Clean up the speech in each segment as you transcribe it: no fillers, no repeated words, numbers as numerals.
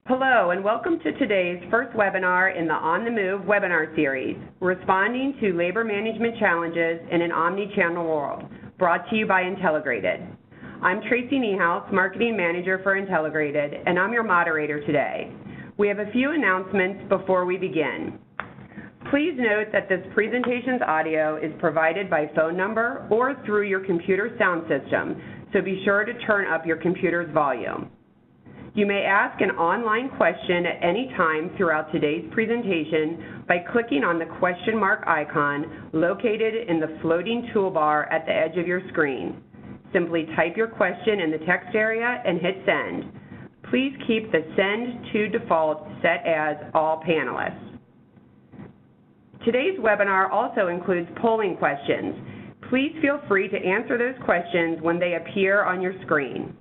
Hello, and welcome to today's first webinar in the On the Move webinar series, Responding to Labor Management Challenges in an Omnichannel World, brought to you by Intelligrated. I'm Tracy Niehaus, Marketing Manager for Intelligrated, and I'm your moderator today. We have a few announcements before we begin. Please note that this presentation's audio is provided by phone number or through your computer sound system, so be sure to turn up your computer's volume. You may ask an online question at any time throughout today's presentation by clicking on the question mark icon located in the floating toolbar at the edge of your screen. Simply type your question in the text area and hit send. Please keep the send to default set as all panelists. Today's webinar also includes polling questions. Please feel free to answer those questions when they appear on your screen.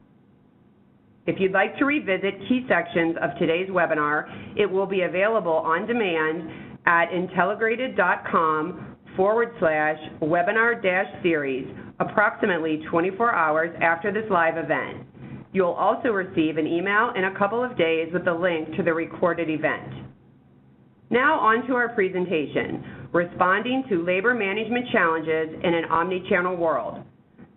If you'd like to revisit key sections of today's webinar, it will be available on demand at intelligrated.com/webinar-series approximately 24 hours after this live event. You'll also receive an email in a couple of days with a link to the recorded event. Now on to our presentation, Responding to Labor Management Challenges in an Omnichannel World.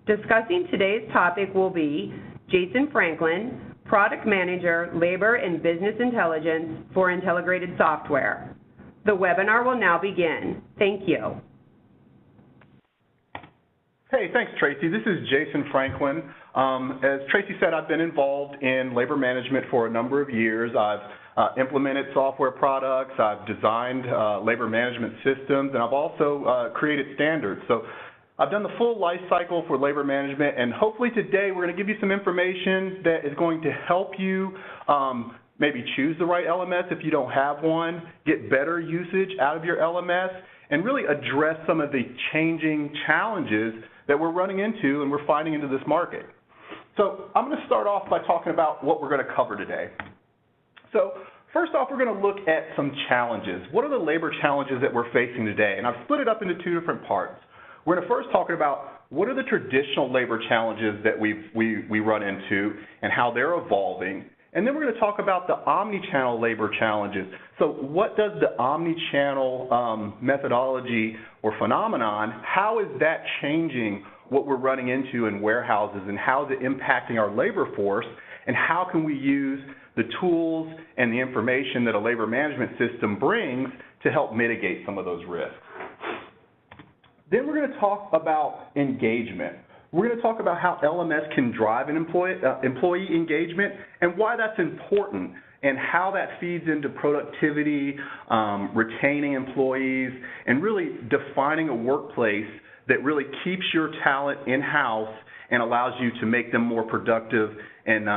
Discussing today's topic will be Jason Franklin, Product Manager, Labor and Business Intelligence for Intelligrated Software. The webinar will now begin. Thank you. Hey, thanks, Tracy. This is Jason Franklin. As Tracy said, I've been involved in labor management for a number of years. I've implemented software products, I've designed labor management systems, and I've also created standards. So I've done the full life cycle for labor management, and hopefully today we're going to give you some information that is going to help you maybe choose the right LMS if you don't have one, get better usage out of your LMS, and really address some of the changing challenges that we're running into and we're finding into this market. So I'm going to start off by talking about what we're going to cover today. So first off, we're going to look at some challenges. What are the labor challenges that we're facing today? And I've split it up into two different parts. We're going to first talk about what are the traditional labor challenges that we run into and how they're evolving. And then we're going to talk about the omnichannel labor challenges. So what does the omnichannel methodology or phenomenon, how is that changing what we're running into in warehouses, and how is it impacting our labor force, and how can we use the tools and the information that a labor management system brings to help mitigate some of those risks. Then we're going to talk about engagement. We're going to talk about how LMS can drive an employee engagement and why that's important and how that feeds into productivity, retaining employees, and really defining a workplace that really keeps your talent in-house and allows you to make them more productive and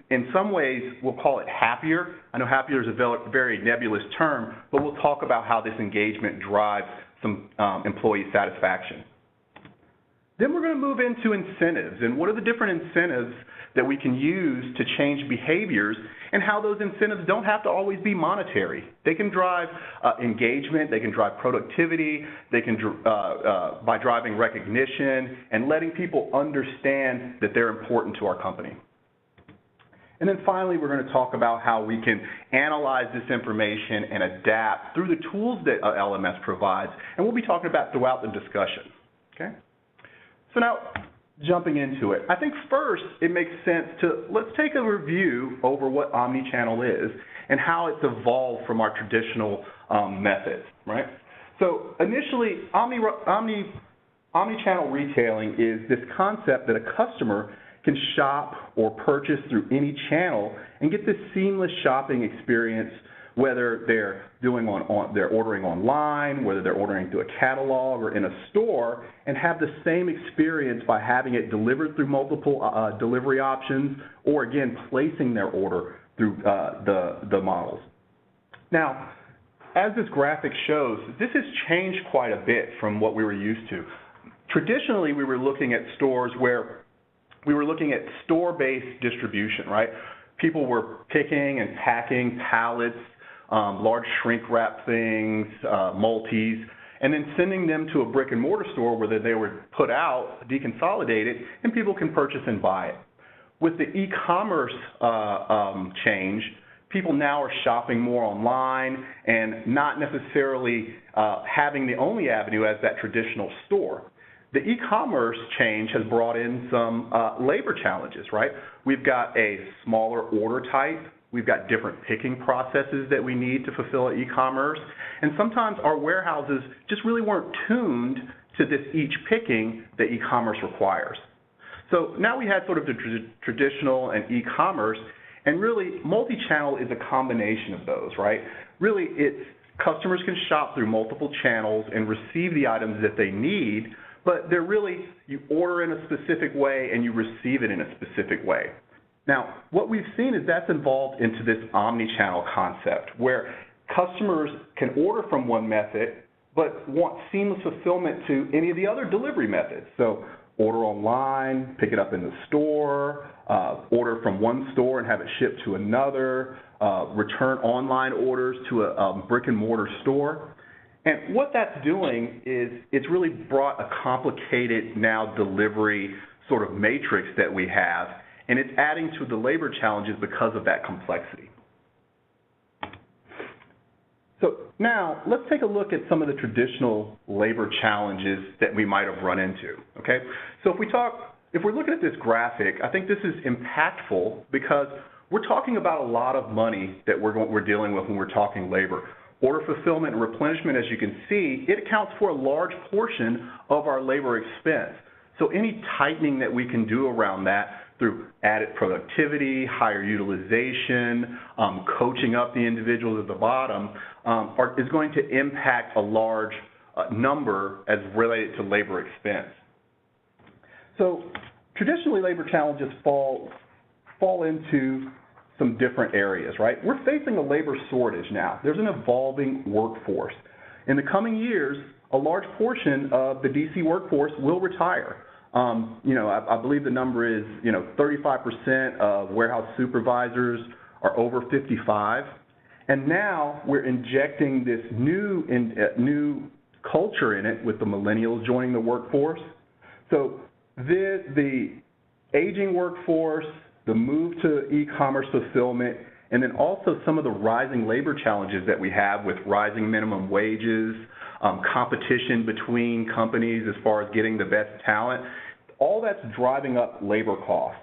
in some ways we'll call it happier. I know happier is a very nebulous term, but we'll talk about how this engagement drives some employee satisfaction. Then we're going to move into incentives and what are the different incentives that we can use to change behaviors and how those incentives don't have to always be monetary. They can drive engagement, they can drive productivity, they can by driving recognition and letting people understand that they're important to our company. And then finally, we're going to talk about how we can analyze this information and adapt through the tools that LMS provides, and we'll be talking about throughout the discussion. Okay? So now, jumping into it, I think first it makes sense to let's take a review over what omnichannel is and how it's evolved from our traditional methods, right? So initially, omnichannel retailing is this concept that a customer can shop or purchase through any channel and get this seamless shopping experience, whether they're they're ordering online, whether they're ordering through a catalog or in a store, and have the same experience by having it delivered through multiple delivery options, or again placing their order through the models. Now, as this graphic shows, this has changed quite a bit from what we were used to. Traditionally, we were looking at stores where we were looking at store-based distribution, right? People were picking and packing pallets, large shrink wrap things, multis, and then sending them to a brick and mortar store where they were put out, deconsolidated, and people can purchase and buy it. With the e-commerce change, people now are shopping more online and not necessarily having the only avenue as that traditional store. The e-commerce change has brought in some labor challenges, right? We've got a smaller order type. We've got different picking processes that we need to fulfill e-commerce. And sometimes our warehouses just really weren't tuned to this each picking that e-commerce requires. So now we had sort of the traditional and e-commerce, and really multi-channel is a combination of those, right? Really, it's customers can shop through multiple channels and receive the items that they need, but they're really, you order in a specific way and you receive it in a specific way. Now, what we've seen is that's evolved into this omnichannel concept where customers can order from one method but want seamless fulfillment to any of the other delivery methods. So order online, pick it up in the store, order from one store and have it shipped to another, return online orders to a brick and mortar store. And what that's doing is it's really brought a complicated now delivery sort of matrix that we have, and it's adding to the labor challenges because of that complexity. So now let's take a look at some of the traditional labor challenges that we might have run into, okay? So if we're looking at this graphic, I think this is impactful because we're talking about a lot of money that we're dealing with when we're talking labor. Order fulfillment and replenishment, as you can see, it accounts for a large portion of our labor expense. So any tightening that we can do around that through added productivity, higher utilization, coaching up the individuals at the bottom is going to impact a large number as related to labor expense. So traditionally, labor challenges fall into some different areas, right? We're facing a labor shortage now. There's an evolving workforce. In the coming years, a large portion of the DC workforce will retire. I believe the number is, 35% of warehouse supervisors are over 55. And now we're injecting this new culture in it with the millennials joining the workforce. So the aging workforce, the move to e-commerce fulfillment, and then also some of the rising labor challenges that we have with rising minimum wages, competition between companies as far as getting the best talent, all that's driving up labor costs.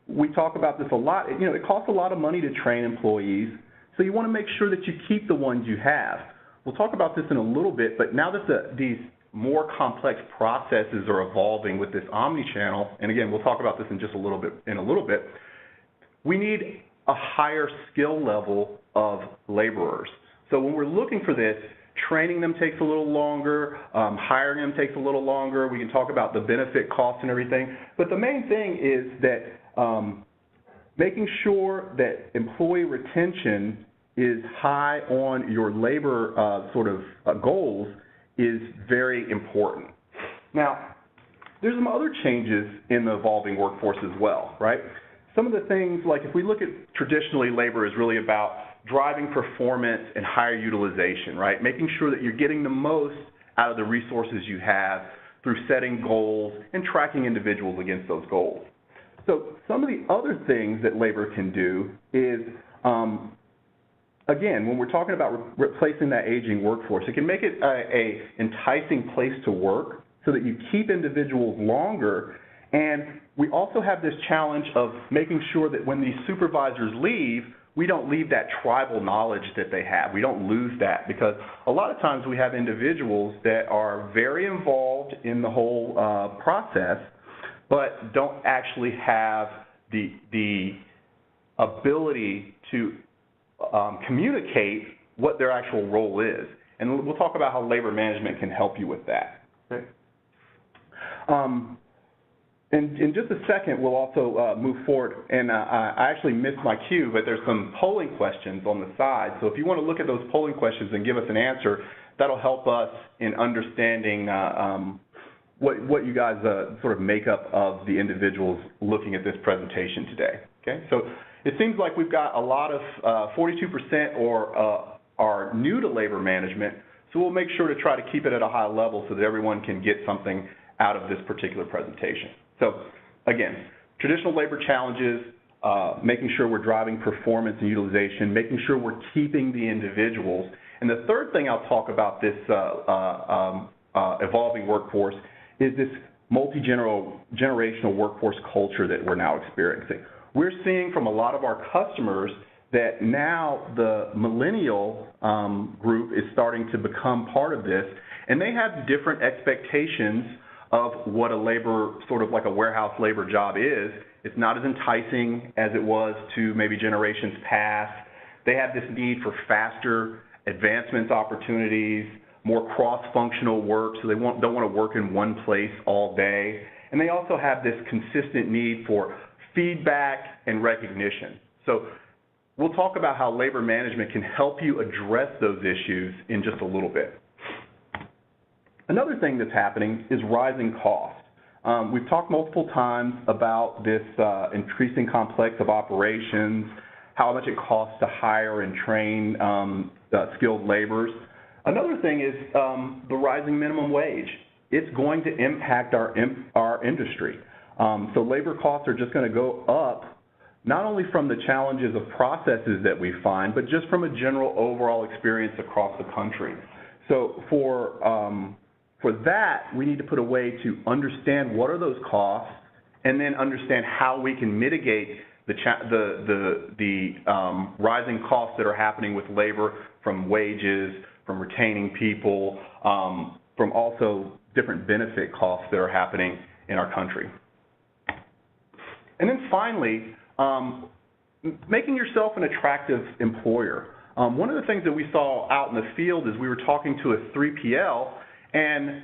We talk about this a lot. It costs a lot of money to train employees, so you want to make sure that you keep the ones you have. We'll talk about this in a little bit, but now that these more complex processes are evolving with this omnichannel, and again, we'll talk about this in a little bit, we need a higher skill level of laborers. So when we're looking for this, training them takes a little longer, hiring them takes a little longer. We can talk about the benefit costs and everything, but the main thing is that making sure that employee retention is high on your labor goals is very important. Now, there's some other changes in the evolving workforce as well, right? Some of the things, like if we look at traditionally, labor is really about driving performance and higher utilization, right? Making sure that you're getting the most out of the resources you have through setting goals and tracking individuals against those goals. So some of the other things that labor can do is, again, when we're talking about replacing that aging workforce, it can make it a enticing place to work so that you keep individuals longer. And we also have this challenge of making sure that when these supervisors leave, we don't leave that tribal knowledge that they have. We don't lose that, because a lot of times we have individuals that are very involved in the whole process, but don't actually have the ability to communicate what their actual role is. And we'll talk about how labor management can help you with that. Okay. And in just a second, we'll also move forward. And I actually missed my cue, but there's some polling questions on the side. So if you want to look at those polling questions and give us an answer, that'll help us in understanding what you guys sort of make up of the individuals looking at this presentation today. Okay, so it seems like we've got a lot of 42% are new to labor management, so we'll make sure to try to keep it at a high level so that everyone can get something out of this particular presentation. So again, traditional labor challenges, making sure we're driving performance and utilization, making sure we're keeping the individuals. And the third thing I'll talk about this evolving workforce is this multi-generational workforce culture that we're now experiencing. We're seeing from a lot of our customers that now the millennial group is starting to become part of this, and they have different expectations of what a labor, sort of like a warehouse labor job is. It's not as enticing as it was to maybe generations past. They have this need for faster advancements opportunities, more cross-functional work, so they don't want to work in one place all day. And they also have this consistent need for feedback and recognition. So we'll talk about how labor management can help you address those issues in just a little bit. Another thing that's happening is rising costs. We've talked multiple times about this increasing complex of operations, how much it costs to hire and train skilled laborers. Another thing is the rising minimum wage. It's going to impact our industry. So labor costs are just going to go up, not only from the challenges of processes that we find, but just from a general overall experience across the country. So for that, we need to put a way to understand what are those costs, and then understand how we can mitigate the rising costs that are happening with labor, from wages, from retaining people, from also different benefit costs that are happening in our country. And then finally, making yourself an attractive employer. One of the things that we saw out in the field is we were talking to a 3PL, and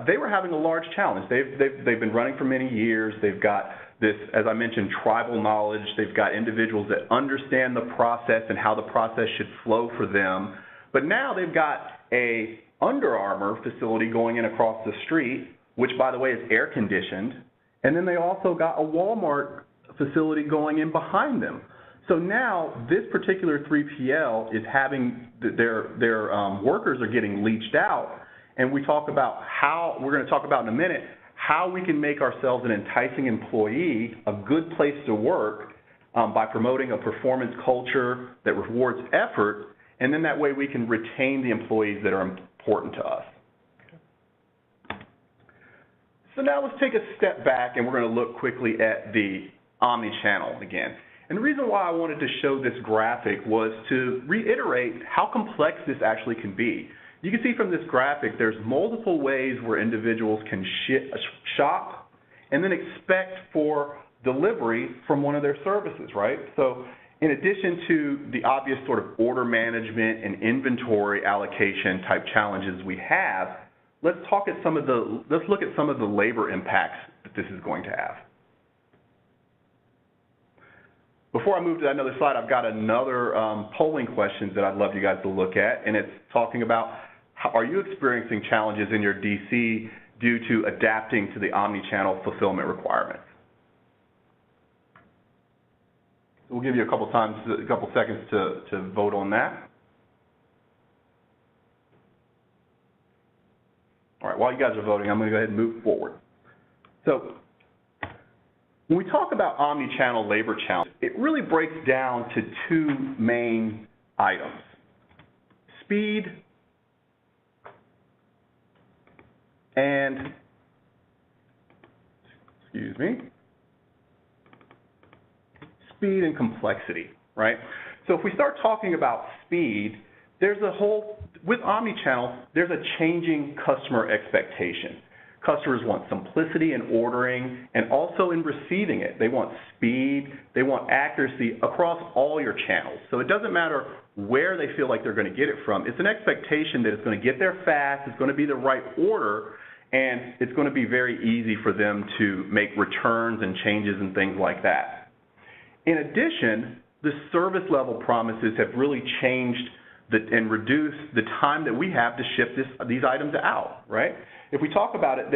they were having a large challenge. They've been running for many years. They've got this, as I mentioned, tribal knowledge. They've got individuals that understand the process and how the process should flow for them. But now they've got a Under Armour facility going in across the street, which, by the way, is air conditioned. And then they also got a Walmart facility going in behind them. So now this particular 3PL is having their workers are getting leached out. And we talk about how, we're going to talk about in a minute, how we can make ourselves an enticing employee, a good place to work, by promoting a performance culture that rewards effort, and then that way we can retain the employees that are important to us. So now let's take a step back, and we're going to look quickly at the Omnichannel again. And the reason why I wanted to show this graphic was to reiterate how complex this actually can be. You can see from this graphic there's multiple ways where individuals can shop and then expect for delivery from one of their services, right? So in addition to the obvious sort of order management and inventory allocation type challenges we have, let's look at some of the labor impacts that this is going to have. Before I move to another slide, I've got another polling questions that I'd love you guys to look at, and it's talking about are you experiencing challenges in your DC due to adapting to the omni-channel fulfillment requirements? We'll give you a couple seconds to vote on that. All right, while you guys are voting, I'm going to go ahead and move forward. So when we talk about omni-channel labor challenge, it really breaks down to two main items: speed and, speed and complexity, right? So if we start talking about speed, there's a whole, with omnichannel, there's a changing customer expectation. Customers want simplicity in ordering and also in receiving it. They want speed, they want accuracy across all your channels. So it doesn't matter where they feel like they're going to get it from. It's an expectation that it's going to get there fast, it's going to be the right order, and it's going to be very easy for them to make returns and changes and things like that. In addition, the service level promises have really changed and reduced the time that we have to ship these items out, right? If we talk about it,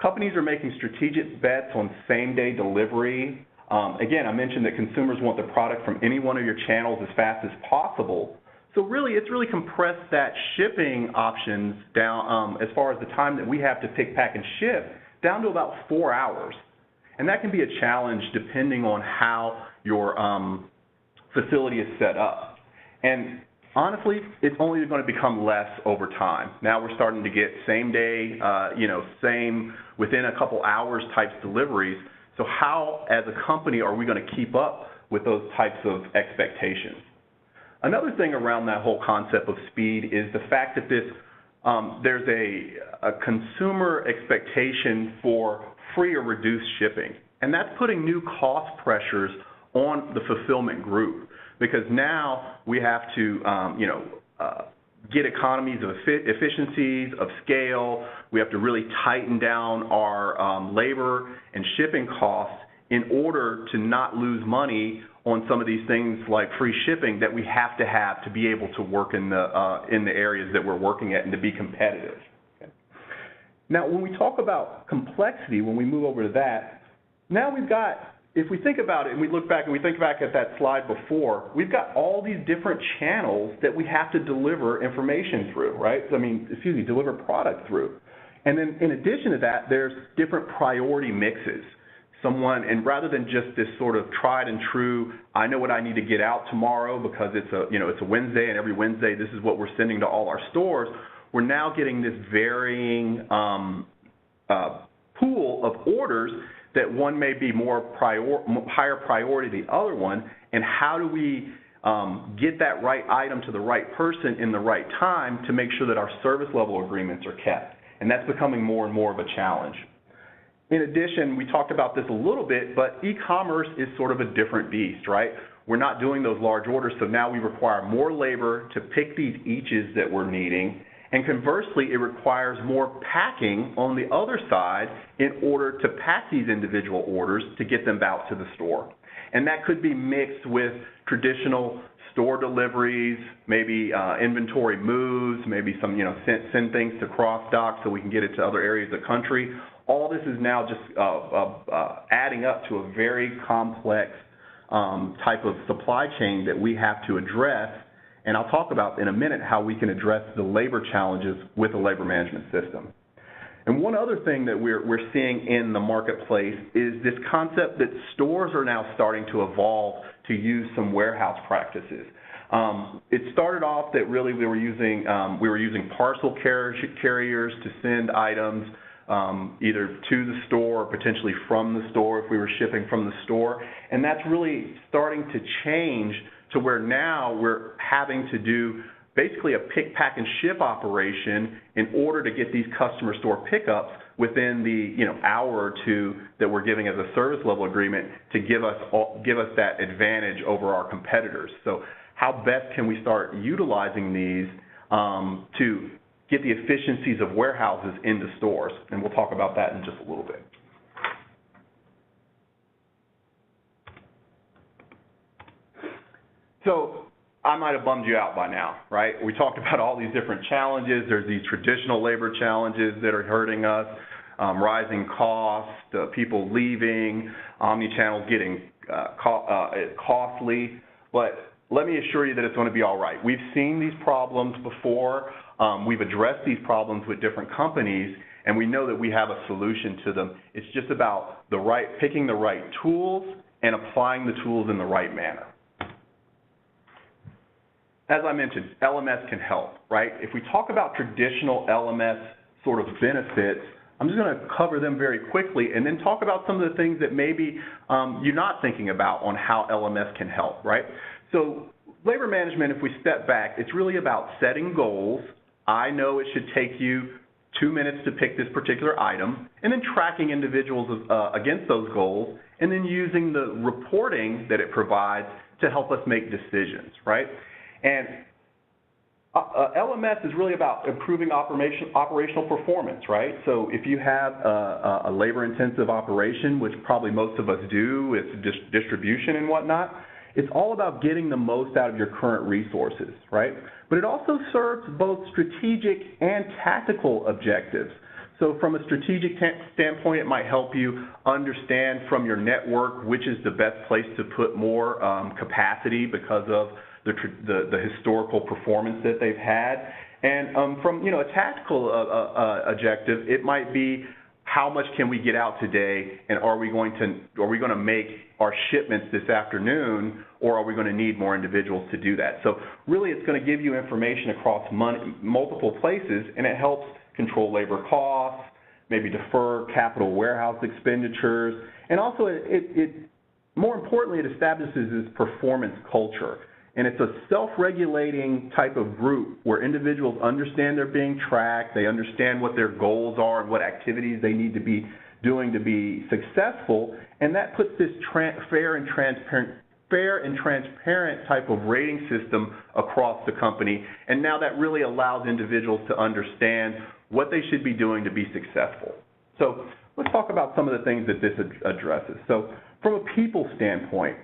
companies are making strategic bets on same-day delivery. Again, I mentioned that consumers want the product from any one of your channels as fast as possible. So really, it's really compressed that shipping options down as far as the time that we have to pick, pack, and ship down to about 4 hours. And that can be a challenge depending on how your facility is set up. And honestly, it's only going to become less over time. Now we're starting to get same day, same within a couple hours types deliveries. So how, as a company, are we going to keep up with those types of expectations? Another thing around that whole concept of speed is the fact that there's a consumer expectation for free or reduced shipping. And that's putting new cost pressures on the fulfillment group, because now we have to get economies of efficiencies, of scale. We have to really tighten down our labor and shipping costs in order to not lose money on some of these things like free shipping that we have to be able to work in the areas that we're working at and to be competitive. Okay. Now, when we talk about complexity, when we move over to that, now we've got, if we think about it and we look back and we think back at that slide before, we've got all these different channels that we have to deliver information through, right? Deliver product through. And then in addition to that, there's different priority mixes. And rather than just this sort of tried and true, I know what I need to get out tomorrow because it's a Wednesday, and every Wednesday this is what we're sending to all our stores, we're now getting this varying pool of orders that one may be higher priority than the other one, and how do we get that right item to the right person in the right time to make sure that our service level agreements are kept. And that's becoming more and more of a challenge. In addition, we talked about this a little bit, but e-commerce is sort of a different beast, right? We're not doing those large orders, so now we require more labor to pick these eaches that we're needing, and conversely, it requires more packing on the other side in order to pack these individual orders to get them out to the store. And that could be mixed with traditional store deliveries, maybe inventory moves, maybe some, send things to cross-dock so we can get it to other areas of the country. All this is now just adding up to a very complex type of supply chain that we have to address. And I'll talk about in a minute how we can address the labor challenges with a labor management system. And one other thing that we're seeing in the marketplace is this concept that stores are now starting to evolve to use some warehouse practices. It started off that really we were using parcel carriers to send items either to the store or potentially from the store if we were shipping from the store. And that's really starting to change to where now we're having to do basically a pick, pack, and ship operation in order to get these customer store pickups within the hour or two that we're giving as a service level agreement to give us that advantage over our competitors. So how best can we start utilizing these to get the efficiencies of warehouses into stores? And we'll talk about that in just a little bit. So I might have bummed you out by now, right? We talked about all these different challenges. There's these traditional labor challenges that are hurting us, rising costs, people leaving, omnichannel getting costly. But let me assure you that it's going to be all right. We've seen these problems before. We've addressed these problems with different companies, and we know that we have a solution to them. It's just about picking the right tools and applying the tools in the right manner. As I mentioned, LMS can help, right? If we talk about traditional LMS sort of benefits, I'm just going to cover them very quickly and then talk about some of the things that maybe you're not thinking about on how LMS can help, right? So labor management, if we step back, it's really about setting goals. I know it should take you 2 minutes to pick this particular item, and then tracking individuals against those goals, and then using the reporting that it provides to help us make decisions, right? And LMS is really about improving operational performance, right? So if you have a labor-intensive operation, which probably most of us do with distribution and whatnot, it's all about getting the most out of your current resources, right? But it also serves both strategic and tactical objectives. So from a strategic standpoint, it might help you understand from your network which is the best place to put more capacity because of the historical performance that they've had. And from a tactical objective, it might be how much can we get out today, and are we going to make our shipments this afternoon, or are we going to need more individuals to do that? So really, it's going to give you information across multiple places, and it helps control labor costs, maybe defer capital warehouse expenditures, and also more importantly, it establishes this performance culture. And it's a self-regulating type of group where individuals understand they're being tracked, they understand what their goals are and what activities they need to be doing to be successful, and that puts this fair and transparent type of rating system across the company, and now that really allows individuals to understand what they should be doing to be successful. So let's talk about some of the things that this addresses. So from a people standpoint,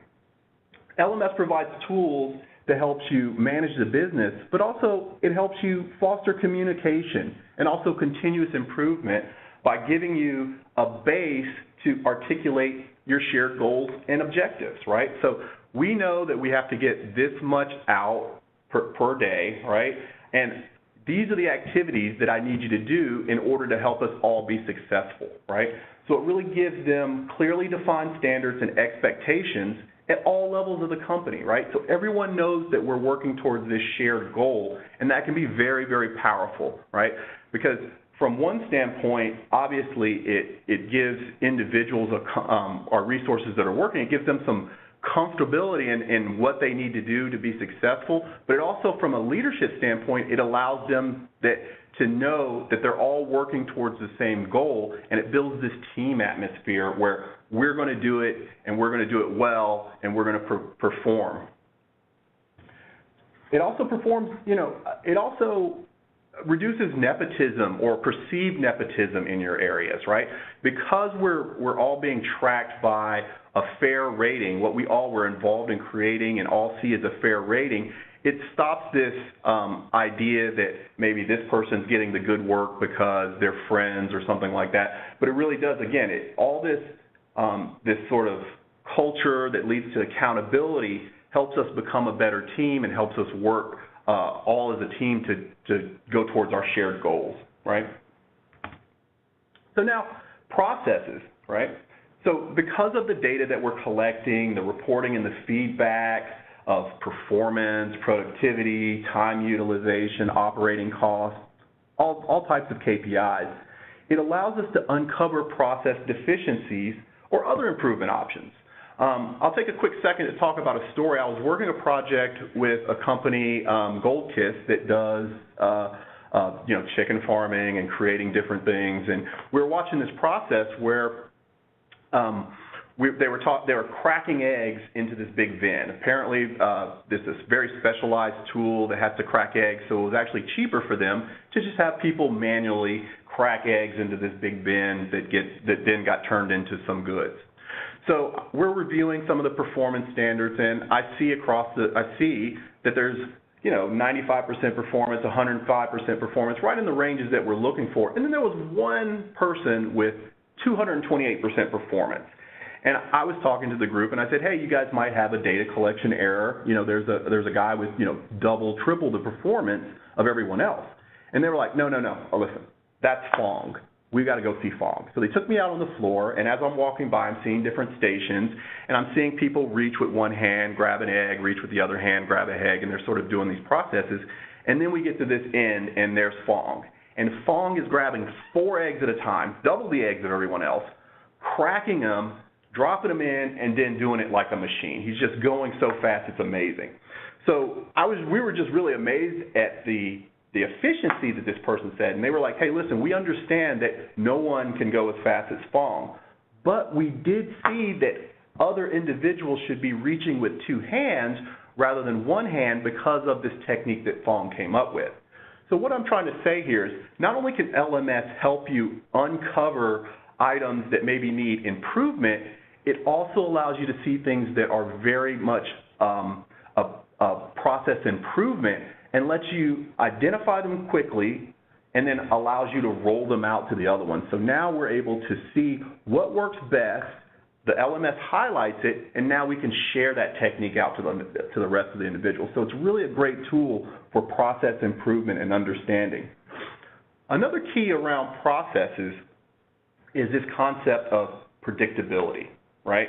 LMS provides tools that helps you manage the business, but also it helps you foster communication and also continuous improvement by giving you a base to articulate your shared goals and objectives, right? So we know that we have to get this much out per day, right? And these are the activities that I need you to do in order to help us all be successful, right? So it really gives them clearly defined standards and expectations at all levels of the company, right? So everyone knows that we're working towards this shared goal, and that can be very, very powerful, right? Because from one standpoint, obviously, it gives individuals or resources that are working, it gives them some comfortability in what they need to do to be successful, but it also, from a leadership standpoint, it allows them to know that they're all working towards the same goal, and it builds this team atmosphere where we're going to do it, and we're going to do it well, and we're going to perform. It also it also reduces nepotism or perceived nepotism in your areas, right? Because we're all being tracked by a fair rating, what we all were involved in creating and all see as a fair rating, it stops this idea that maybe this person's getting the good work because they're friends or something like that. But it really does, again, all this sort of culture that leads to accountability helps us become a better team and helps us work all as a team to go towards our shared goals, right? So now, processes, right? So because of the data that we're collecting, the reporting and the feedback of performance, productivity, time utilization, operating costs, all types of KPIs, it allows us to uncover process deficiencies or other improvement options. I'll take a quick second to talk about a story. I was working a project with a company, Gold Kiss, that does chicken farming and creating different things, and we were watching this process where they were cracking eggs into this big bin. Apparently, this very specialized tool that has to crack eggs, so it was actually cheaper for them to just have people manually crack eggs into this big bin that then got turned into some goods. So we're reviewing some of the performance standards, and I see that there's 95% performance, 105% performance, right in the ranges that we're looking for. And then there was one person with 228% performance. And I was talking to the group, and I said, hey, you guys might have a data collection error. There's a guy with double, triple the performance of everyone else. And they were like, no, listen, that's FONG. We've got to go see FONG. So they took me out on the floor, and as I'm walking by, I'm seeing different stations, and I'm seeing people reach with one hand, grab an egg, reach with the other hand, grab a egg, and they're sort of doing these processes. And then we get to this end, and there's FONG. And FONG is grabbing 4 eggs at a time, double the eggs of everyone else, cracking them, dropping them in, and then doing it like a machine. He's just going so fast, it's amazing. So we were just really amazed at the efficiency that this person said, and they were like, hey, listen, we understand that no one can go as fast as FONG, but we did see that other individuals should be reaching with 2 hands rather than 1 hand because of this technique that FONG came up with. So what I'm trying to say here is not only can LMS help you uncover items that maybe need improvement, it also allows you to see things that are very much a process improvement and lets you identify them quickly and then allows you to roll them out to the other ones. So now we're able to see what works best, the LMS highlights it, and now we can share that technique out to the rest of the individuals. So it's really a great tool for process improvement and understanding. Another key around processes is this concept of predictability, right?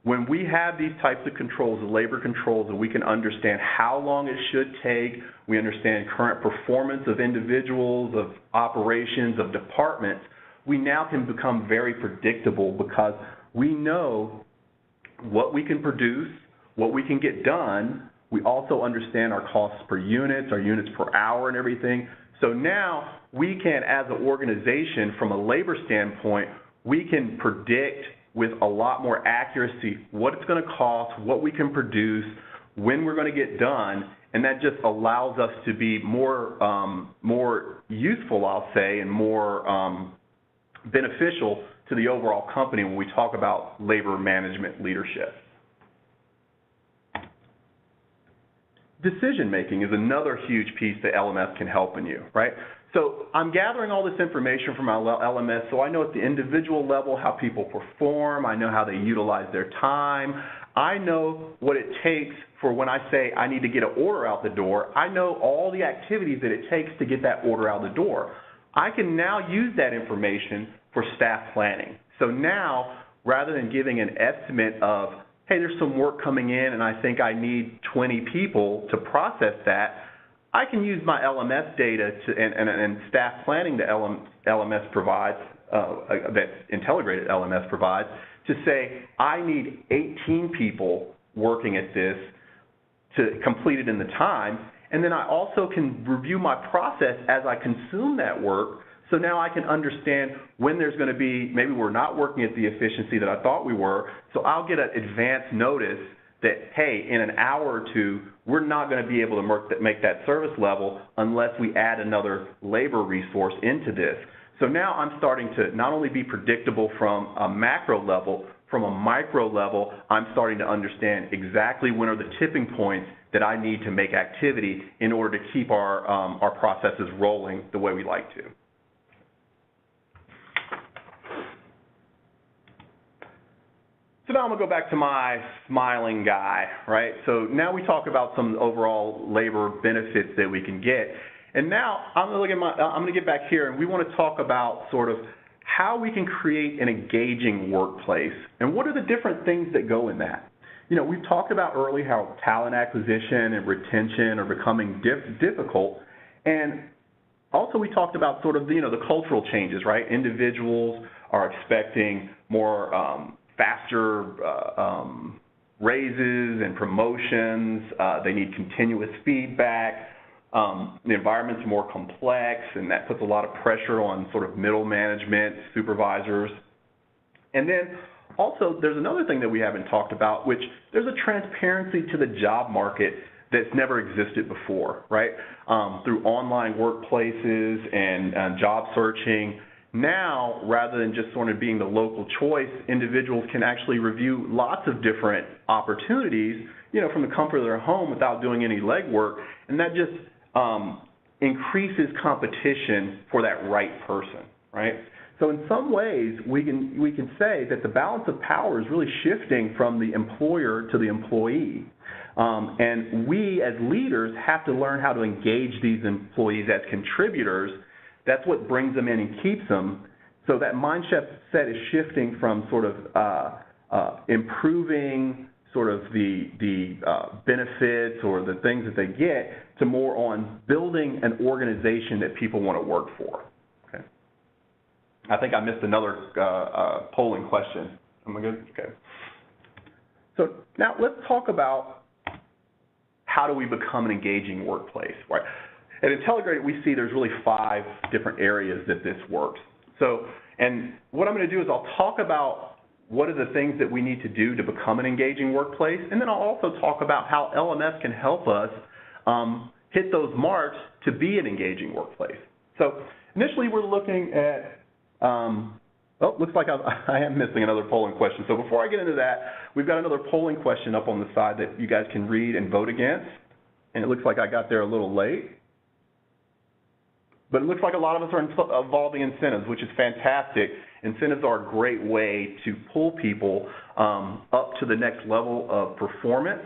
When we have these types of controls, the labor controls, and we can understand how long it should take, we understand current performance of individuals, of operations, of departments, we now can become very predictable because we know what we can produce, what we can get done. We also understand our costs per unit, our units per hour and everything. So now we can, as an organization, from a labor standpoint, we can predict with a lot more accuracy what it's going to cost, what we can produce, when we're going to get done, and that just allows us to be more useful, I'll say, and more beneficial to the overall company when we talk about labor management leadership. Decision making is another huge piece that LMS can help in you, right? So I'm gathering all this information from my LMS, so I know at the individual level how people perform, I know how they utilize their time, I know what it takes for when I say I need to get an order out the door, I know all the activities that it takes to get that order out the door. I can now use that information for staff planning. So now, rather than giving an estimate of, hey, there's some work coming in and I think I need 20 people to process that, I can use my LMS data and staff planning that LMS provides, that Intelligrated LMS provides, to say I need 18 people working at this to complete it in the time, and then I also can review my process as I consume that work. So now I can understand when there's going to be, maybe we're not working at the efficiency that I thought we were, so I'll get an advance notice that, hey, in an hour or two, we're not going to be able to make that service level unless we add another labor resource into this. So now I'm starting to not only be predictable from a macro level, from a micro level, I'm starting to understand exactly when are the tipping points that I need to make activity in order to keep our processes rolling the way we like to. So now I'm going to go back to my smiling guy, right? So now we talk about some overall labor benefits that we can get. And now I'm going to get back here, and we want to talk about sort of how we can create an engaging workplace and what are the different things that go in that. You know, we've talked about early how talent acquisition and retention are becoming difficult, and also we talked about sort of, the cultural changes, right? Individuals are expecting more faster raises and promotions. They need continuous feedback. The environment's more complex, and that puts a lot of pressure on sort of middle management, supervisors. And then also there's another thing that we haven't talked about, which there's a transparency to the job market that's never existed before, right? Through online workplaces and job searching. Now, rather than just sort of being the local choice, individuals can actually review lots of different opportunities, from the comfort of their home without doing any legwork, and that just increases competition for that right person, right? So in some ways, we can say that the balance of power is really shifting from the employer to the employee. And we as leaders have to learn how to engage these employees as contributors. That's what brings them in and keeps them. So that mindset is shifting from sort of improving sort of the benefits or the things that they get to more on building an organization that people want to work for. Okay. I think I missed another polling question. Am I good? Okay. So now let's talk about how do we become an engaging workplace, right? At Intelligrated, we see there's really 5 different areas that this works. So, and what I'm going to do is I'll talk about what are the things that we need to do to become an engaging workplace, and then I'll also talk about how LMS can help us hit those marks to be an engaging workplace. So initially we're looking at, looks like I am missing another polling question. So before I get into that, we've got another polling question up on the side that you guys can read and vote against, and it looks like I got there a little late. But it looks like a lot of us are involving incentives, which is fantastic. Incentives are a great way to pull people up to the next level of performance.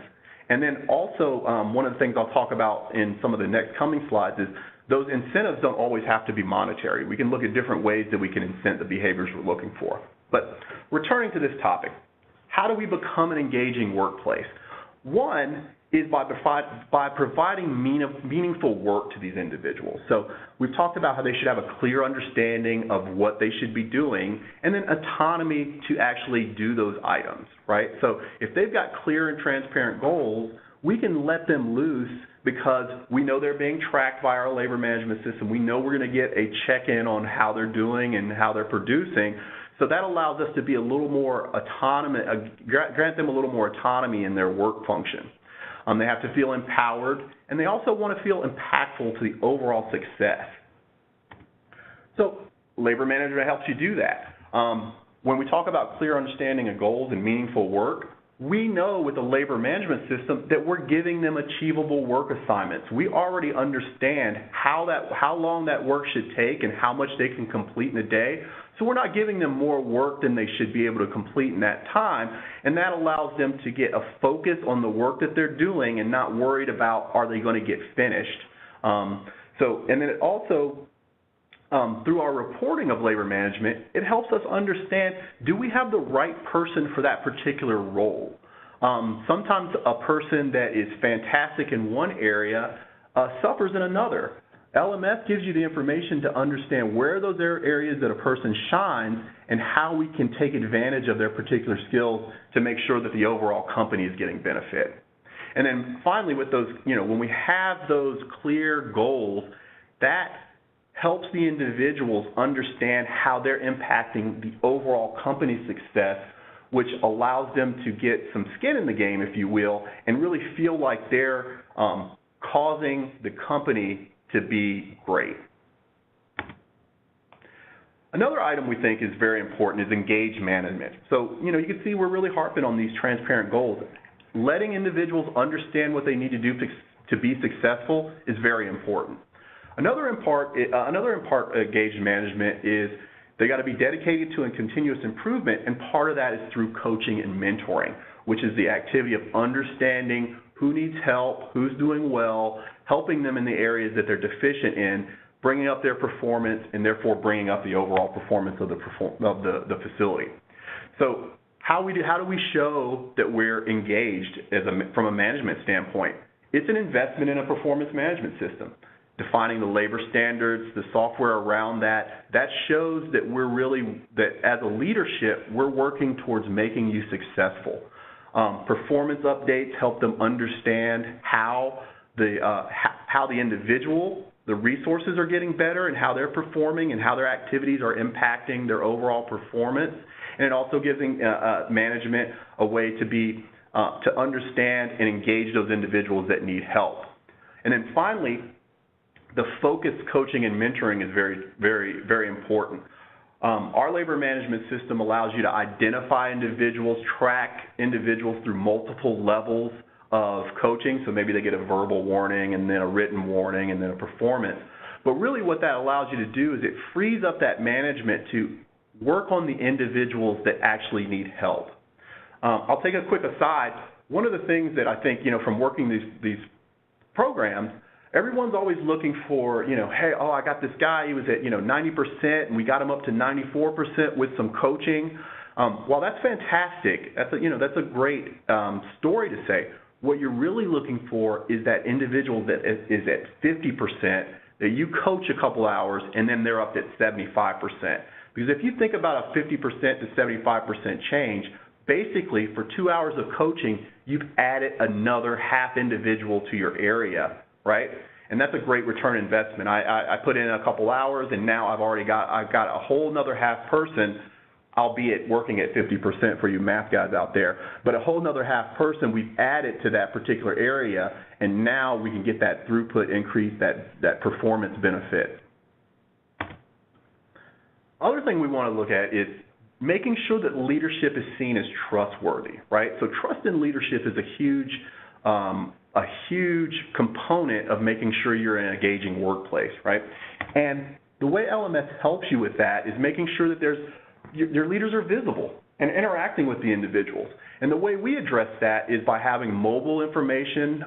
And then also, one of the things I'll talk about in some of the next coming slides is those incentives don't always have to be monetary. We can look at different ways that we can incent the behaviors we're looking for. But returning to this topic, how do we become an engaging workplace? One is by providing meaningful work to these individuals. So we've talked about how they should have a clear understanding of what they should be doing, and then autonomy to actually do those items, right? So if they've got clear and transparent goals, we can let them loose because we know they're being tracked by our labor management system. We know we're going to get a check-in on how they're doing and how they're producing. So that allows us to be a little more autonomous, grant them a little more autonomy in their work function. They have to feel empowered, and they also want to feel impactful to the overall success. So labor management helps you do that. When we talk about clear understanding of goals and meaningful work, we know with the labor management system that we're giving them achievable work assignments. We already understand how long that work should take and how much they can complete in a day. So we're not giving them more work than they should be able to complete in that time, and that allows them to get a focus on the work that they're doing and not worried about are they going to get finished. And then it also, through our reporting of labor management, it helps us understand, do we have the right person for that particular role? Sometimes a person that is fantastic in one area suffers in another. LMS gives you the information to understand where those are areas that a person shines and how we can take advantage of their particular skills to make sure that the overall company is getting benefit. And then finally, with those, when we have those clear goals, that helps the individuals understand how they're impacting the overall company's success, which allows them to get some skin in the game, if you will, and really feel like they're causing the company to be great. Another item we think is very important is engage management. So, you can see we're really harping on these transparent goals. Letting individuals understand what they need to do to be successful is very important. Another important engage management is they got to be dedicated to a continuous improvement, and part of that is through coaching and mentoring, which is the activity of understanding who needs help, who's doing well, helping them in the areas that they're deficient in, bringing up their performance, and therefore bringing up the overall performance of the facility. So how do we show that we're engaged from a management standpoint? It's an investment in a performance management system. Defining the labor standards, the software around that shows that that as a leadership, we're working towards making you successful. Performance updates help them understand how the individual, the resources are getting better and how they're performing and how their activities are impacting their overall performance. And it also gives management a way to understand and engage those individuals that need help. And then finally, the focused coaching and mentoring is very, very, very important. Our labor management system allows you to identify individuals, track individuals through multiple levels of coaching. So maybe they get a verbal warning and then a written warning and then a performance. But really what that allows you to do is it frees up that management to work on the individuals that actually need help. I'll take a quick aside. One of the things that I think, from working these programs, everyone's always looking for, hey, I got this guy, he was at, 90%, and we got him up to 94% with some coaching. While that's fantastic, that's a great story to say. What you're really looking for is that individual that is at 50%, that you coach a couple hours, and then they're up at 75%. Because if you think about a 50% to 75% change, basically for 2 hours of coaching, you've added another half individual to your area, right? And that's a great return investment. I put in a couple hours, and now I've got a whole another half person, albeit working at 50% for you math guys out there, but a whole another half person we've added to that particular area, and now we can get that throughput increase, that performance benefit. Other thing we want to look at is making sure that leadership is seen as trustworthy, right? So trust in leadership is a huge component of making sure you're in an engaging workplace, right? And the way LMS helps you with that is making sure that your leaders are visible. and interacting with the individuals. And the way we address that is by having mobile information.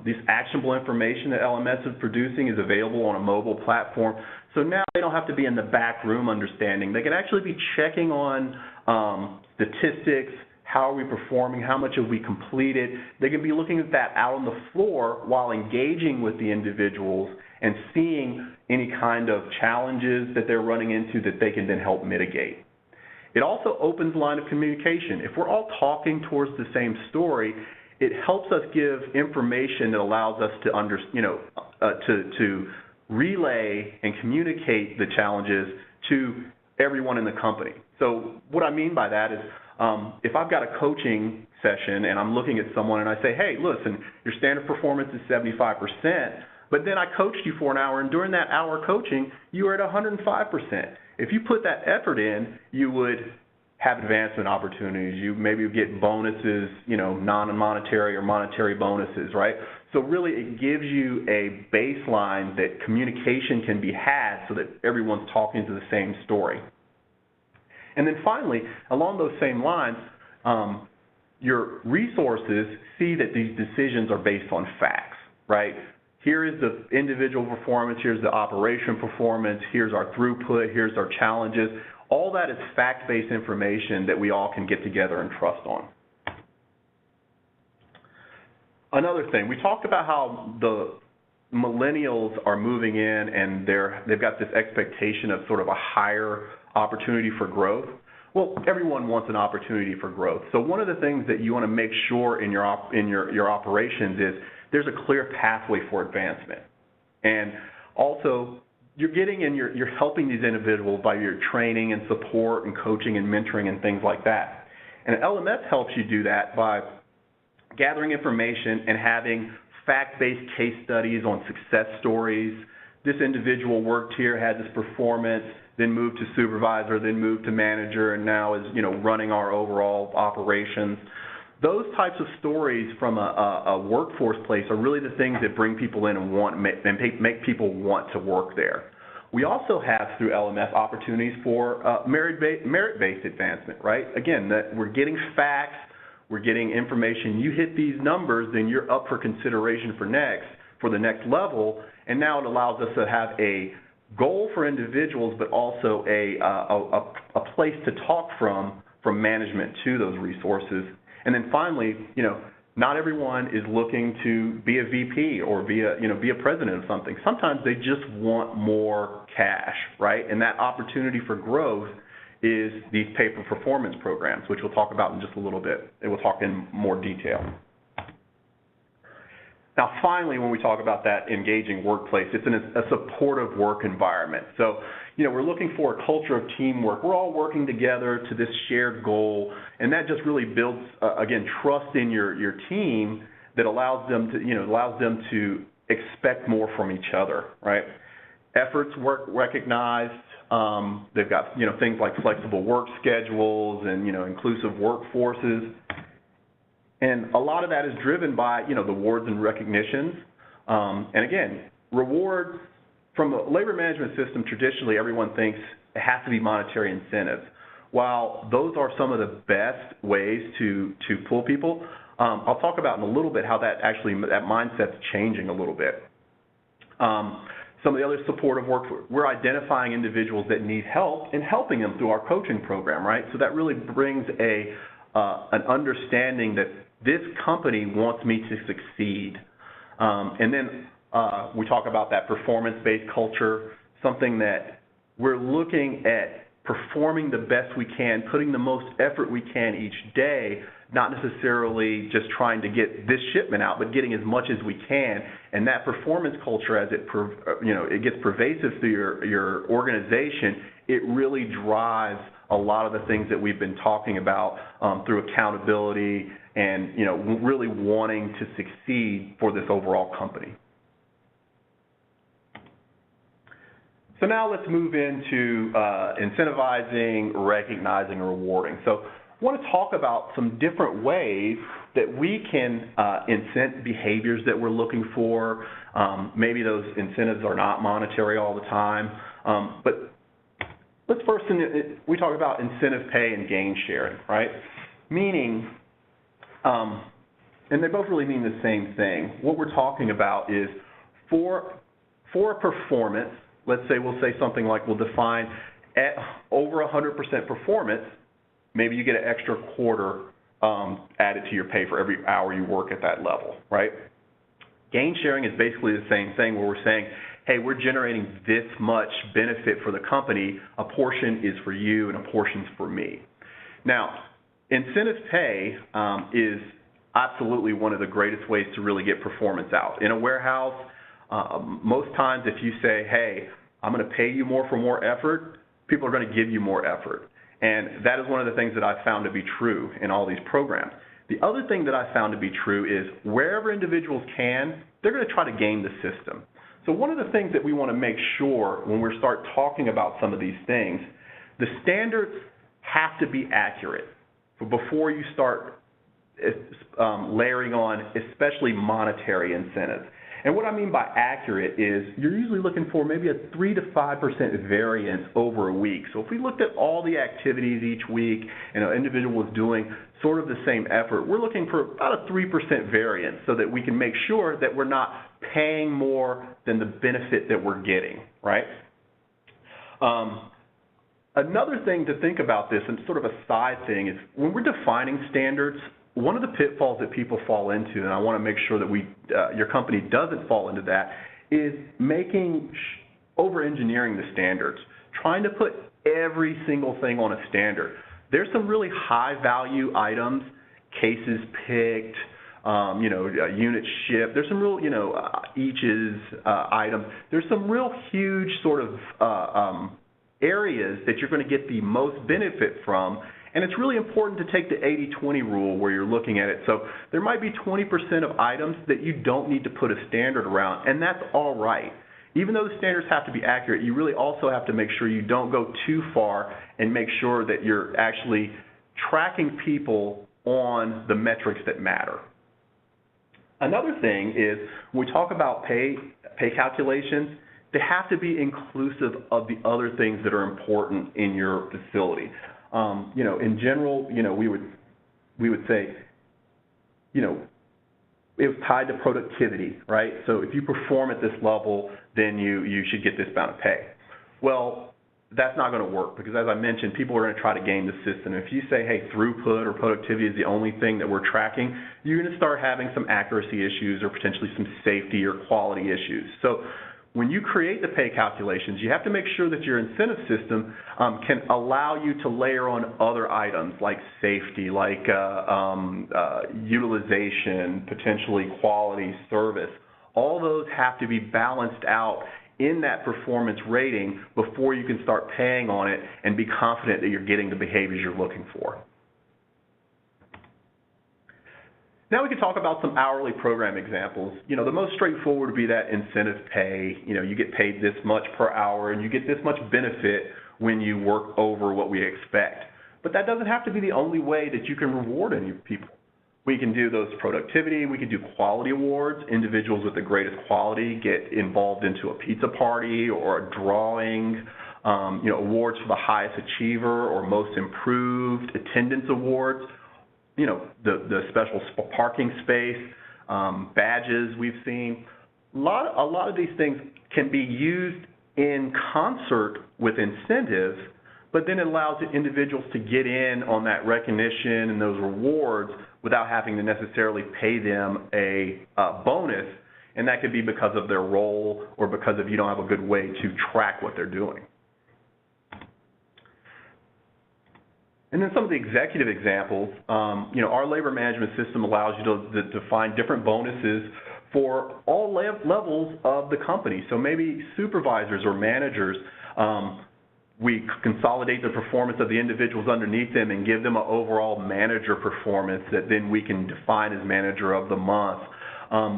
This actionable information that LMS is producing is available on a mobile platform. So now they don't have to be in the back room understanding. They can actually be checking on statistics, how are we performing, how much have we completed. They can be looking at that out on the floor while engaging with the individuals and seeing any kind of challenges that they're running into that they can then help mitigate. It also opens line of communication. If we're all talking towards the same story, it helps us give information that allows us to to relay and communicate the challenges to everyone in the company. So what I mean by that is if I've got a coaching session and I'm looking at someone and I say, hey, listen, your standard performance is 75%, but then I coached you for an hour, and during that hour coaching, you were at 105%. If you put that effort in, you would have advancement opportunities. You maybe get bonuses, non-monetary or monetary bonuses, right? So really it gives you a baseline that communication can be had so that everyone's talking to the same story. And then finally, along those same lines, your resources see that these decisions are based on facts, right? Here is the individual performance, here's the operation performance, here's our throughput, here's our challenges. All that is fact-based information that we all can get together and trust on. Another thing, we talked about how the millennials are moving in and they've got this expectation of sort of a higher opportunity for growth. Well, everyone wants an opportunity for growth. So one of the things that you want to make sure in your operations is there's a clear pathway for advancement. And also, you're helping these individuals by your training and support and coaching and mentoring and things like that. And LMS helps you do that by gathering information and having fact-based case studies on success stories. This individual worked here, had this performance, then moved to supervisor, then moved to manager, and now is running our overall operations. Those types of stories from a workforce place are really the things that bring people in and make people want to work there. We also have, through LMS, opportunities for merit-based advancement, right? Again, that we're getting facts, we're getting information. You hit these numbers, then you're up for consideration for the next level, and now it allows us to have a goal for individuals, but also a place to talk from management to those resources. And then finally, not everyone is looking to be a VP or be a president of something. Sometimes they just want more cash, right? And that opportunity for growth is these pay-for-performance programs, which we'll talk about in just a little bit, and we'll talk in more detail. Now, finally, when we talk about that engaging workplace, it's a supportive work environment. So, we're looking for a culture of teamwork. We're all working together to this shared goal, and that just really builds, again, trust in your team that allows them to expect more from each other, right? Efforts recognized. They've got things like flexible work schedules and inclusive workforces. And a lot of that is driven by, the awards and recognitions. And again, rewards from a labor management system, traditionally everyone thinks it has to be monetary incentives. While those are some of the best ways to pull people, I'll talk about in a little bit how that mindset's changing a little bit. Some of the other supportive work, we're identifying individuals that need help and helping them through our coaching program, right? So that really brings an understanding that this company wants me to succeed. And then we talk about that performance-based culture, something that we're looking at performing the best we can, putting the most effort we can each day, not necessarily just trying to get this shipment out, but getting as much as we can. And that performance culture, as it gets pervasive through your organization, it really drives a lot of the things that we've been talking about through accountability and really wanting to succeed for this overall company. So now let's move into incentivizing, recognizing, and rewarding. So I want to talk about some different ways that we can incent behaviors that we're looking for. Maybe those incentives are not monetary all the time, but let's first, we talk about incentive pay and gain sharing, right? Meaning, and they both really mean the same thing. What we're talking about is for a performance, let's say we'll say something like we'll define at over 100% performance, maybe you get an extra quarter added to your pay for every hour you work at that level, right? Gain sharing is basically the same thing where we're saying, hey, we're generating this much benefit for the company, a portion is for you and a portion's for me. Now, incentive pay is absolutely one of the greatest ways to really get performance out. In a warehouse, most times if you say, hey, I'm going to pay you more for more effort, people are going to give you more effort. And that is one of the things that I've found to be true in all these programs. The other thing that I've found to be true is wherever individuals can, they're going to try to game the system. So one of the things that we want to make sure when we start talking about some of these things, the standards have to be accurate before you start layering on especially monetary incentives. And what I mean by accurate is you're usually looking for maybe a 3 to 5% variance over a week. So if we looked at all the activities each week and an individual was doing sort of the same effort, we're looking for about a 3% variance so that we can make sure that we're not paying more than the benefit that we're getting, right? Another thing to think about this, and sort of a side thing, is when we're defining standards, one of the pitfalls that people fall into, and I want to make sure that your company doesn't fall into that, is over-engineering the standards, trying to put every single thing on a standard. There's some really high-value items, cases picked, units shipped. There's some real, eaches items. There's some real huge sort of areas that you're going to get the most benefit from. And it's really important to take the 80-20 rule where you're looking at it. So there might be 20% of items that you don't need to put a standard around, and that's all right. Even though the standards have to be accurate, you really also have to make sure you don't go too far and make sure that you're actually tracking people on the metrics that matter. Another thing is when we talk about pay calculations, they have to be inclusive of the other things that are important in your facility. In general, we would say, it was tied to productivity, right? So if you perform at this level, then you should get this amount of pay. Well, that's not going to work because, as I mentioned, people are going to try to game the system. If you say, hey, throughput or productivity is the only thing that we're tracking, you're going to start having some accuracy issues or potentially some safety or quality issues. So when you create the pay calculations, you have to make sure that your incentive system can allow you to layer on other items like safety, like utilization, potentially quality, service. All those have to be balanced out in that performance rating before you can start paying on it and be confident that you're getting the behaviors you're looking for. Now we can talk about some hourly program examples. The most straightforward would be that incentive pay. You get paid this much per hour and you get this much benefit when you work over what we expect. But that doesn't have to be the only way that you can reward any people. We can do those productivity, we can do quality awards. Individuals with the greatest quality get involved into a pizza party or a drawing, awards for the highest achiever or most improved, attendance awards. The special parking space, badges we've seen. A lot of these things can be used in concert with incentives, but then it allows the individuals to get in on that recognition and those rewards without having to necessarily pay them a bonus, and that could be because of their role or because of you don't have a good way to track what they're doing. And then some of the executive examples, our labor management system allows you to find different bonuses for all levels of the company. So maybe supervisors or managers, we consolidate the performance of the individuals underneath them and give them an overall manager performance that then we can define as manager of the month.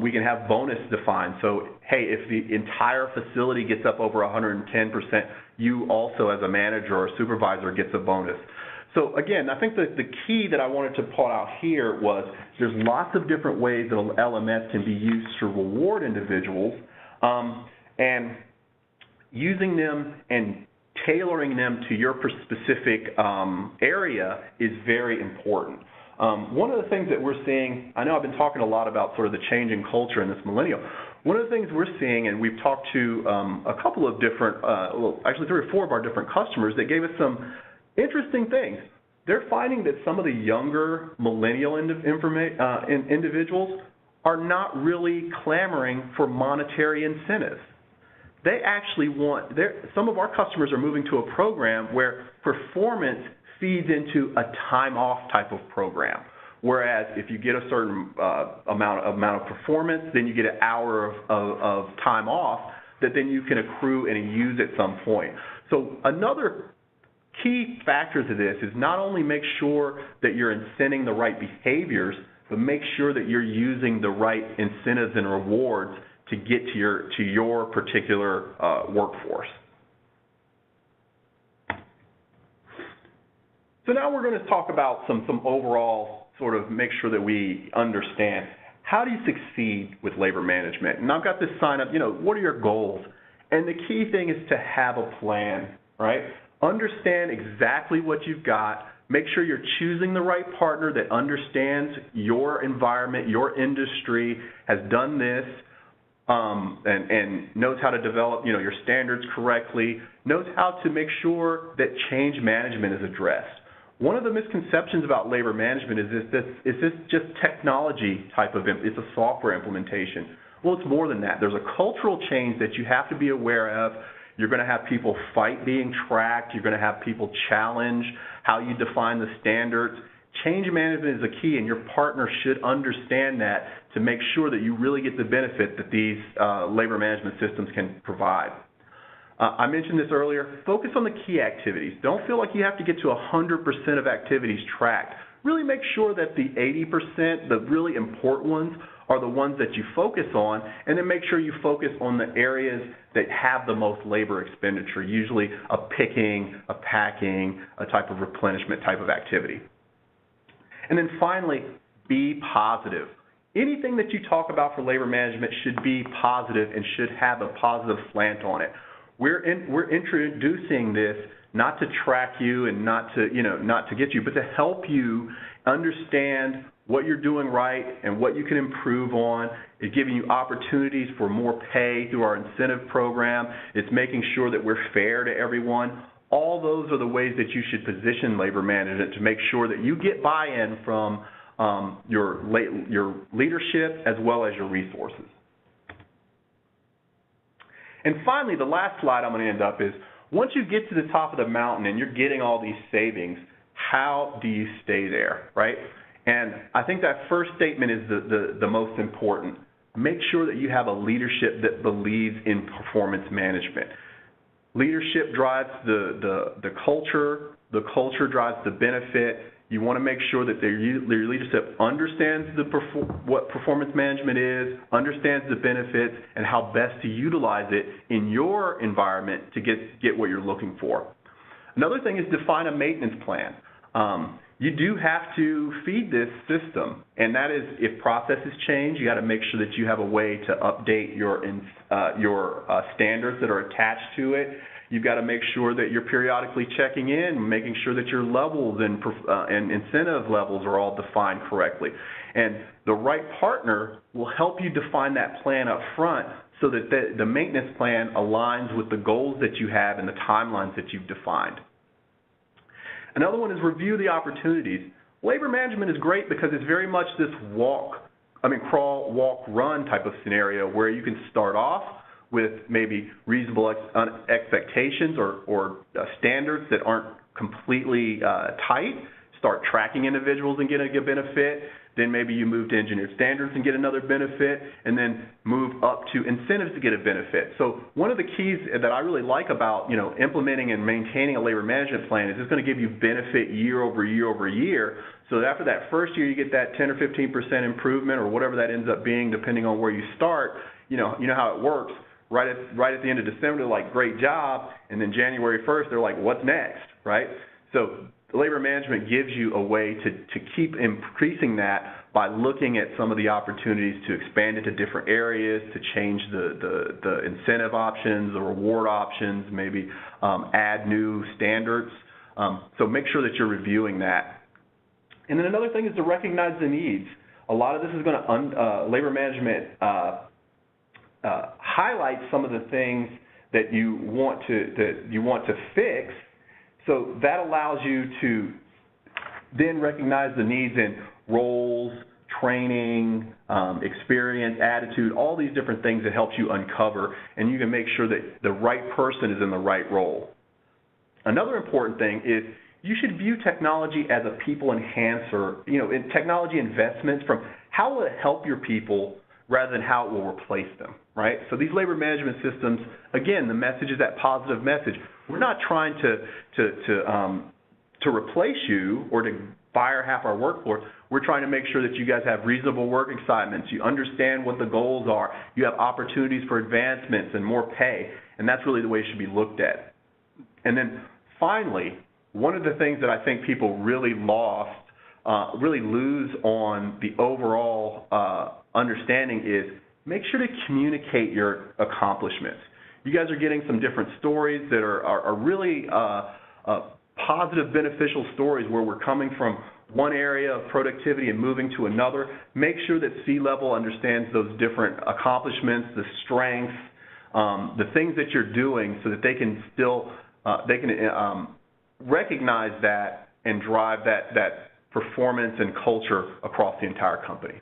We can have bonus defined. So, hey, if the entire facility gets up over 110%, you also as a manager or a supervisor gets a bonus. So again, I think that the key that I wanted to pull out here was there's lots of different ways that LMS can be used to reward individuals, and using them and tailoring them to your specific area is very important. One of the things that we're seeing, I know I've been talking a lot about sort of the changing culture in this millennial. One of the things we're seeing, and we've talked to a couple of different, well, actually 3 or 4 of our different customers that gave us some interesting things. They're finding that some of the younger millennial individuals are not really clamoring for monetary incentives. They actually want, some of our customers are moving to a program where performance feeds into a time off type of program. Whereas if you get a certain amount of performance, then you get an hour of time off that then you can accrue and use at some point. So another key factor to this is not only make sure that you're incenting the right behaviors, but make sure that you're using the right incentives and rewards to get to your particular workforce. So now we're going to talk about some overall sort of make sure that we understand how do you succeed with labor management. And I've got this sign up, what are your goals? And the key thing is to have a plan, right? Understand exactly what you've got. Make sure you're choosing the right partner that understands your environment, your industry, has done this, and knows how to develop, your standards correctly, knows how to make sure that change management is addressed. One of the misconceptions about labor management is this just technology type of, it's a software implementation. Well, it's more than that. There's a cultural change that you have to be aware of. You're going to have people fight being tracked. You're going to have people challenge how you define the standards. Change management is a key, and your partner should understand that to make sure that you really get the benefit that these labor management systems can provide. I mentioned this earlier, focus on the key activities. Don't feel like you have to get to 100% of activities tracked. Really make sure that the 80%, the really important ones, are the ones that you focus on, and then make sure you focus on the areas that have the most labor expenditure, usually a picking, a packing, a type of replenishment type of activity. And then finally, be positive. Anything that you talk about for labor management should be positive and should have a positive slant on it. We're introducing this not to track you and not to get you, but to help you understand what you're doing right and what you can improve on. It's giving you opportunities for more pay through our incentive program. It's making sure that we're fair to everyone. All those are the ways that you should position labor management to make sure that you get buy-in from your leadership as well as your resources. And finally, the last slide I'm going to end up is, once you get to the top of the mountain and you're getting all these savings, how do you stay there, right? And I think that first statement is the most important. Make sure that you have a leadership that believes in performance management. Leadership drives the culture drives the benefit. You want to make sure that their leadership understands what performance management is, understands the benefits, and how best to utilize it in your environment to get what you're looking for. Another thing is define a maintenance plan. You do have to feed this system, and that is, if processes change, you got to make sure that you have a way to update your standards that are attached to it. You've got to make sure that you're periodically checking in, making sure that your levels and incentive levels are all defined correctly. And the right partner will help you define that plan up front so that the maintenance plan aligns with the goals that you have and the timelines that you've defined. Another one is review the opportunities. Labor management is great because it's very much this crawl, walk, run type of scenario where you can start off with maybe reasonable expectations or standards that aren't completely tight, start tracking individuals and getting a benefit, then maybe you move to engineered standards and get another benefit, and then move up to incentives to get a benefit. So one of the keys that I really like about implementing and maintaining a labor management plan is it's going to give you benefit year over year over year, so that after that first year you get that 10 or 15% improvement or whatever that ends up being depending on where you start. You know how it works. Right at the end of December, they're like, great job, and then January 1st, they're like, what's next, right? So labor management gives you a way to keep increasing that by looking at some of the opportunities to expand into different areas, to change the incentive options, the reward options, maybe add new standards. So make sure that you're reviewing that. And then another thing is to recognize the needs. A lot of this is going to, labor management highlight some of the things that you want to fix. So that allows you to then recognize the needs in roles, training, experience, attitude, all these different things that helps you uncover, and you can make sure that the right person is in the right role. Another important thing is you should view technology as a people enhancer, in technology investments from how will it help your people rather than how it will replace them, right? So these labor management systems, again, the message is that positive message. We're not trying to replace you or to fire half our workforce. We're trying to make sure that you guys have reasonable work assignments, you understand what the goals are, you have opportunities for advancements and more pay, and that's really the way it should be looked at. And then finally, one of the things that I think people really lose on the overall understanding is make sure to communicate your accomplishments. You guys are getting some different stories that are really positive, beneficial stories where we're coming from one area of productivity and moving to another. Make sure that C-level understands those different accomplishments, the strengths, the things that you're doing so that they can still recognize that and drive that performance and culture across the entire company.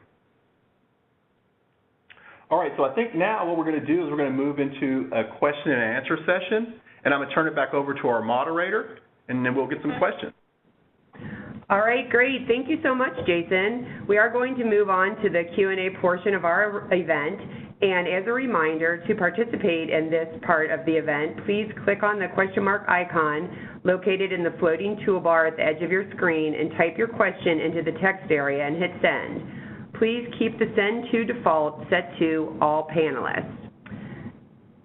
All right, so I think now what we're going to do is we're going to move into a question and answer session, and I'm going to turn it back over to our moderator, and then we'll get some questions. All right, great. Thank you so much, Jason. We are going to move on to the Q&A portion of our event. And as a reminder, to participate in this part of the event, please click on the question mark icon located in the floating toolbar at the edge of your screen and type your question into the text area and hit send. Please keep the send to default set to all panelists.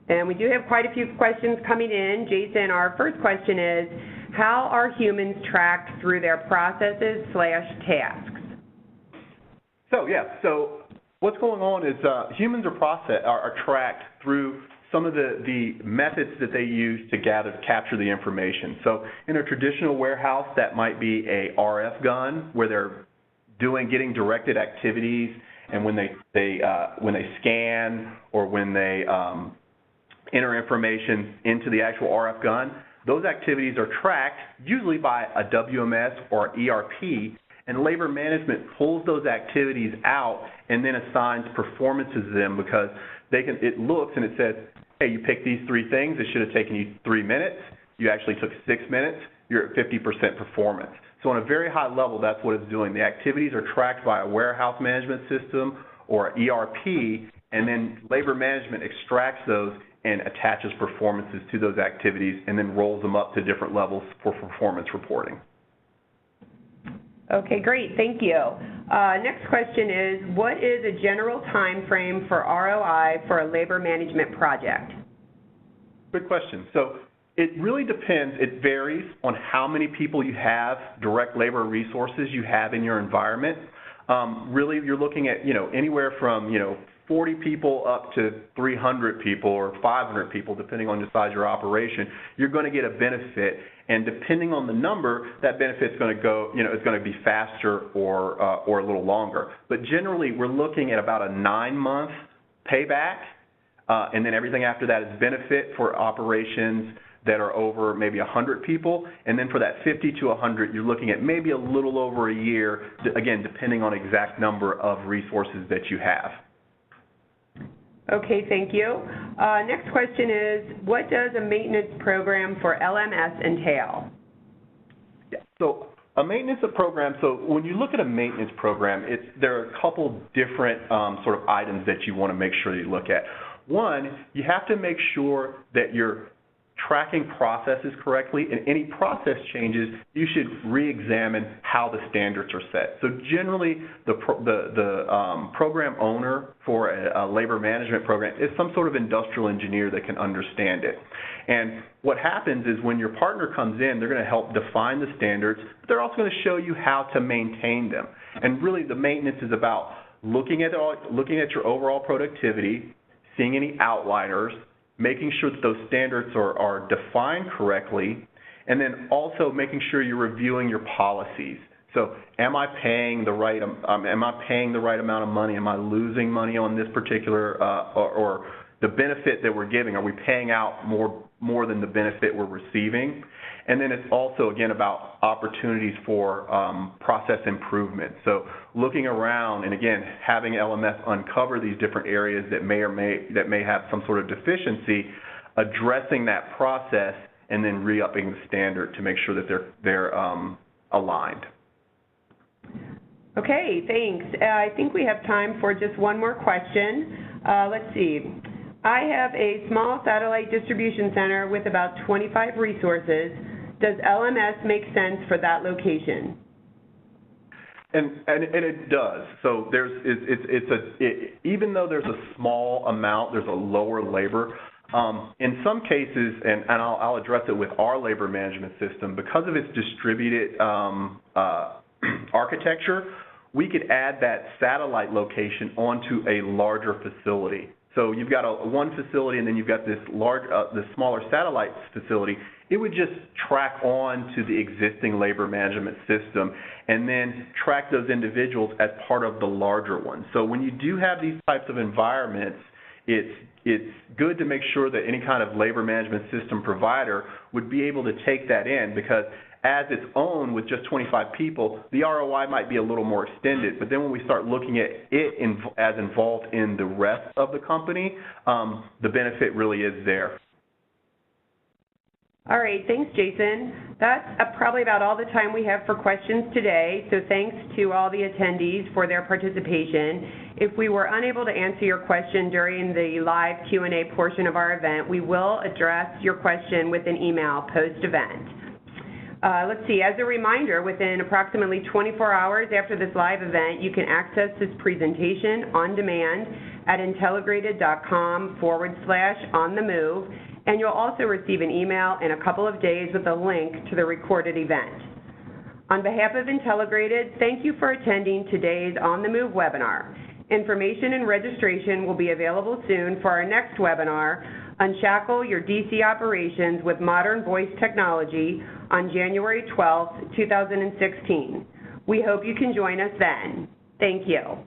And we do have quite a few questions coming in. Jason, our first question is, how are humans tracked through their processes/tasks? So what's going on is humans are tracked through some of the methods that they use to capture the information. So in a traditional warehouse, that might be a RF gun where they're getting directed activities, and when they scan or when they enter information into the actual RF gun, those activities are tracked usually by a WMS or ERP, and labor management pulls those activities out and then assigns performances to them because it looks and it says, hey, you picked these 3 things, it should have taken you 3 minutes, you actually took 6 minutes, you're at 50% performance. So on a very high level, that's what it's doing. The activities are tracked by a warehouse management system or ERP, and then labor management extracts those and attaches performances to those activities and then rolls them up to different levels for performance reporting. Okay, great. Thank you. Next question is, what is a general time frame for ROI for a labor management project? Good question. So it really depends. It varies on how many people you have, direct labor resources you have in your environment. Really, you're looking at, anywhere from, 40 people up to 300 people or 500 people, depending on the size of your operation. You're going to get a benefit, and depending on the number, that benefit's going to go, it's going to be faster or a little longer. But generally, we're looking at about a 9-month payback, and then everything after that is benefit for operations that are over maybe 100 people, and then for that 50 to 100, you're looking at maybe a little over a year, again, depending on exact number of resources that you have. Okay, thank you. Next question is, what does a maintenance program for LMS entail? Yeah, so a maintenance program, so when you look at a maintenance program, there are a couple different sort of items that you want to make sure you look at. One, you have to make sure that you're tracking processes correctly, and any process changes, you should re-examine how the standards are set. So generally, the program owner for a labor management program is some sort of industrial engineer that can understand it. And what happens is when your partner comes in, they're going to help define the standards, but they're also going to show you how to maintain them. And really, the maintenance is about looking at your overall productivity, seeing any outliers, making sure that those standards are defined correctly, and then also making sure you're reviewing your policies. So, am I paying the right amount of money? Am I losing money on this particular or the benefit that we're giving? Are we paying out more than the benefit we're receiving? And then it's also, again, about opportunities for process improvement. So looking around and, again, having LMS uncover these different areas that may have some sort of deficiency, addressing that process, and then re-upping the standard to make sure that they're aligned. Okay, thanks. I think we have time for just one more question. Let's see. I have a small satellite distribution center with about 25 resources. Does LMS make sense for that location? And it does. So even though there's a small amount, there's a lower labor. In some cases, and I'll address it with our labor management system, because of its distributed architecture, we could add that satellite location onto a larger facility. So you've got one facility, and then you've got this the smaller satellite facility. It would just track on to the existing labor management system and then track those individuals as part of the larger one. So when you do have these types of environments, it's good to make sure that any kind of labor management system provider would be able to take that in, because as its own with just 25 people, the ROI might be a little more extended. But then when we start looking at it as involved in the rest of the company, the benefit really is there. All right, thanks, Jason. That's probably about all the time we have for questions today, so thanks to all the attendees for their participation. If we were unable to answer your question during the live Q&A portion of our event, we will address your question with an email post-event. Let's see, as a reminder, within approximately 24 hours after this live event, you can access this presentation on demand at intelligrated.com/on-the-move, and you'll also receive an email in a couple of days with a link to the recorded event. On behalf of Intelligrated, thank you for attending today's On the Move webinar. Information and registration will be available soon for our next webinar, Unshackle Your DC Operations with Modern Voice Technology, on January 12th, 2016. We hope you can join us then. Thank you.